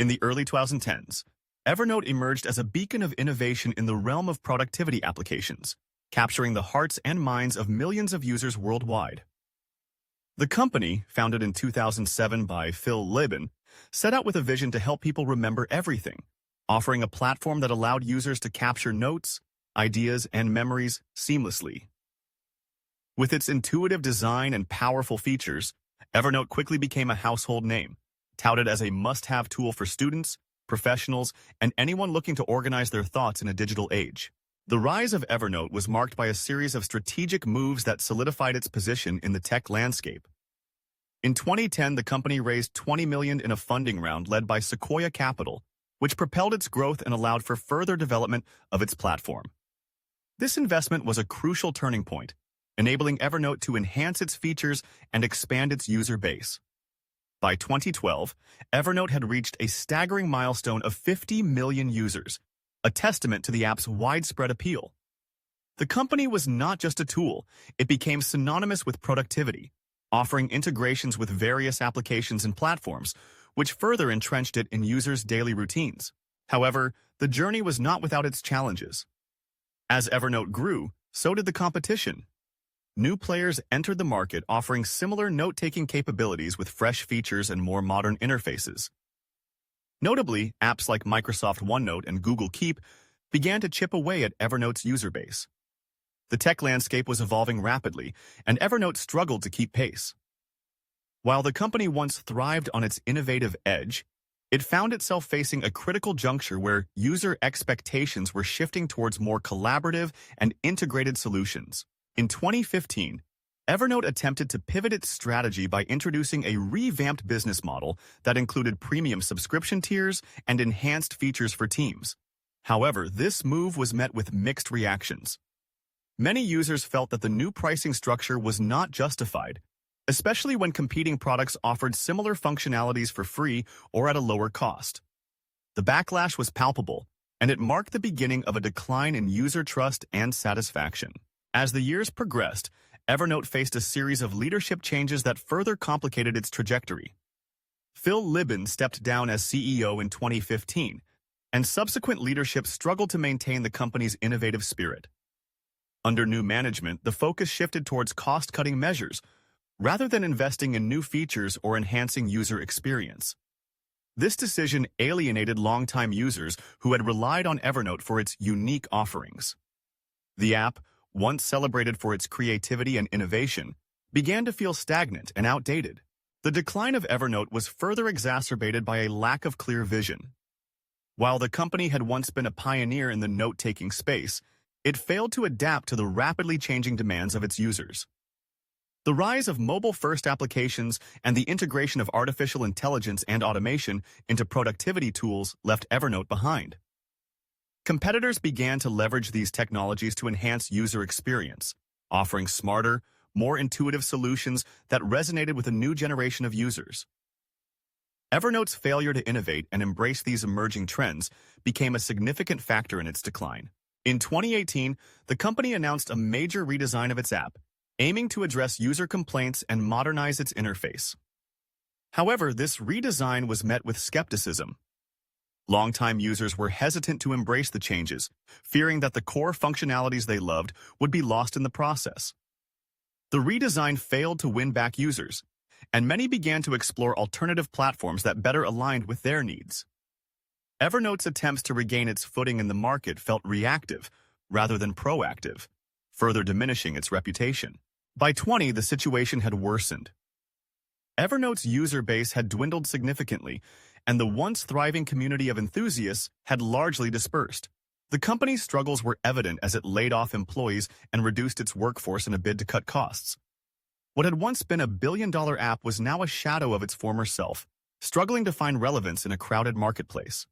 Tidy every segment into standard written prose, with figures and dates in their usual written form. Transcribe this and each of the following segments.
In the early 2010s, Evernote emerged as a beacon of innovation in the realm of productivity applications, capturing the hearts and minds of millions of users worldwide. The company, founded in 2007 by Phil Libin, set out with a vision to help people remember everything, offering a platform that allowed users to capture notes, ideas, and memories seamlessly. With its intuitive design and powerful features, Evernote quickly became a household name, touted as a must-have tool for students, professionals, and anyone looking to organize their thoughts in a digital age. The rise of Evernote was marked by a series of strategic moves that solidified its position in the tech landscape. In 2010, the company raised $20 million in a funding round led by Sequoia Capital, which propelled its growth and allowed for further development of its platform. This investment was a crucial turning point, enabling Evernote to enhance its features and expand its user base. By 2012, Evernote had reached a staggering milestone of 50 million users, a testament to the app's widespread appeal. The company was not just a tool, it became synonymous with productivity, offering integrations with various applications and platforms, which further entrenched it in users' daily routines. However, the journey was not without its challenges. As Evernote grew, so did the competition. New players entered the market offering similar note-taking capabilities with fresh features and more modern interfaces. Notably, apps like Microsoft OneNote and Google Keep began to chip away at Evernote's user base. The tech landscape was evolving rapidly, and Evernote struggled to keep pace. While the company once thrived on its innovative edge, it found itself facing a critical juncture where user expectations were shifting towards more collaborative and integrated solutions. In 2015, Evernote attempted to pivot its strategy by introducing a revamped business model that included premium subscription tiers and enhanced features for teams. However, this move was met with mixed reactions. Many users felt that the new pricing structure was not justified, especially when competing products offered similar functionalities for free or at a lower cost. The backlash was palpable, and it marked the beginning of a decline in user trust and satisfaction. As the years progressed, Evernote faced a series of leadership changes that further complicated its trajectory. Phil Libin stepped down as CEO in 2015, and subsequent leadership struggled to maintain the company's innovative spirit. Under new management, the focus shifted towards cost-cutting measures, rather than investing in new features or enhancing user experience. This decision alienated longtime users who had relied on Evernote for its unique offerings. The app, once celebrated for its creativity and innovation, began to feel stagnant and outdated. The decline of Evernote was further exacerbated by a lack of clear vision. While the company had once been a pioneer in the note-taking space, it failed to adapt to the rapidly changing demands of its users. The rise of mobile-first applications and the integration of artificial intelligence and automation into productivity tools left Evernote behind. Competitors began to leverage these technologies to enhance user experience, offering smarter, more intuitive solutions that resonated with a new generation of users. Evernote's failure to innovate and embrace these emerging trends became a significant factor in its decline. In 2018, the company announced a major redesign of its app, aiming to address user complaints and modernize its interface. However, this redesign was met with skepticism. Longtime users were hesitant to embrace the changes, fearing that the core functionalities they loved would be lost in the process. The redesign failed to win back users, and many began to explore alternative platforms that better aligned with their needs. Evernote's attempts to regain its footing in the market felt reactive rather than proactive, further diminishing its reputation. By 2020, the situation had worsened. Evernote's user base had dwindled significantly, and the once thriving community of enthusiasts had largely dispersed. The company's struggles were evident as it laid off employees and reduced its workforce in a bid to cut costs. What had once been a billion-dollar app was now a shadow of its former self, struggling to find relevance in a crowded marketplace.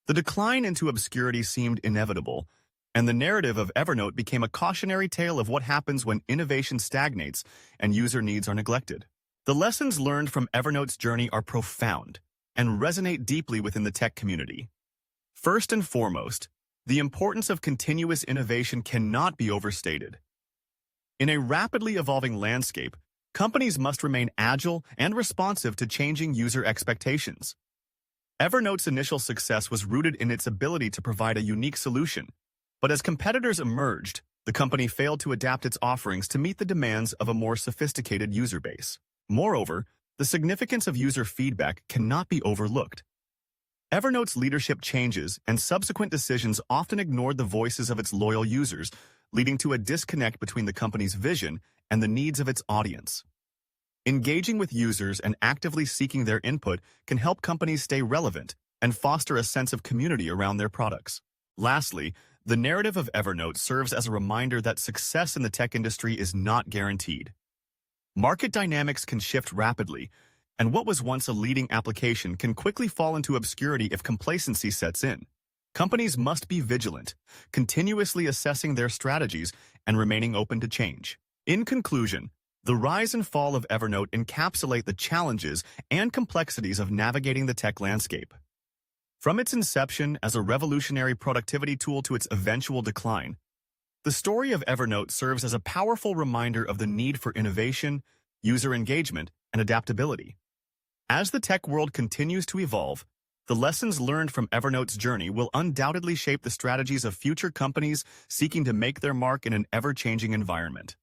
The decline into obscurity seemed inevitable, and the narrative of Evernote became a cautionary tale of what happens when innovation stagnates and user needs are neglected. The lessons learned from Evernote's journey are profound and resonate deeply within the tech community. First and foremost, the importance of continuous innovation cannot be overstated. In a rapidly evolving landscape, companies must remain agile and responsive to changing user expectations. Evernote's initial success was rooted in its ability to provide a unique solution, but as competitors emerged, the company failed to adapt its offerings to meet the demands of a more sophisticated user base. Moreover, the significance of user feedback cannot be overlooked. Evernote's leadership changes and subsequent decisions often ignored the voices of its loyal users, leading to a disconnect between the company's vision and the needs of its audience. Engaging with users and actively seeking their input can help companies stay relevant and foster a sense of community around their products. Lastly, the narrative of Evernote serves as a reminder that success in the tech industry is not guaranteed. Market dynamics can shift rapidly, and what was once a leading application can quickly fall into obscurity if complacency sets in. Companies must be vigilant, continuously assessing their strategies and remaining open to change. In conclusion, the rise and fall of Evernote encapsulate the challenges and complexities of navigating the tech landscape. From its inception as a revolutionary productivity tool to its eventual decline, the story of Evernote serves as a powerful reminder of the need for innovation, user engagement, and adaptability. As the tech world continues to evolve, the lessons learned from Evernote's journey will undoubtedly shape the strategies of future companies seeking to make their mark in an ever-changing environment.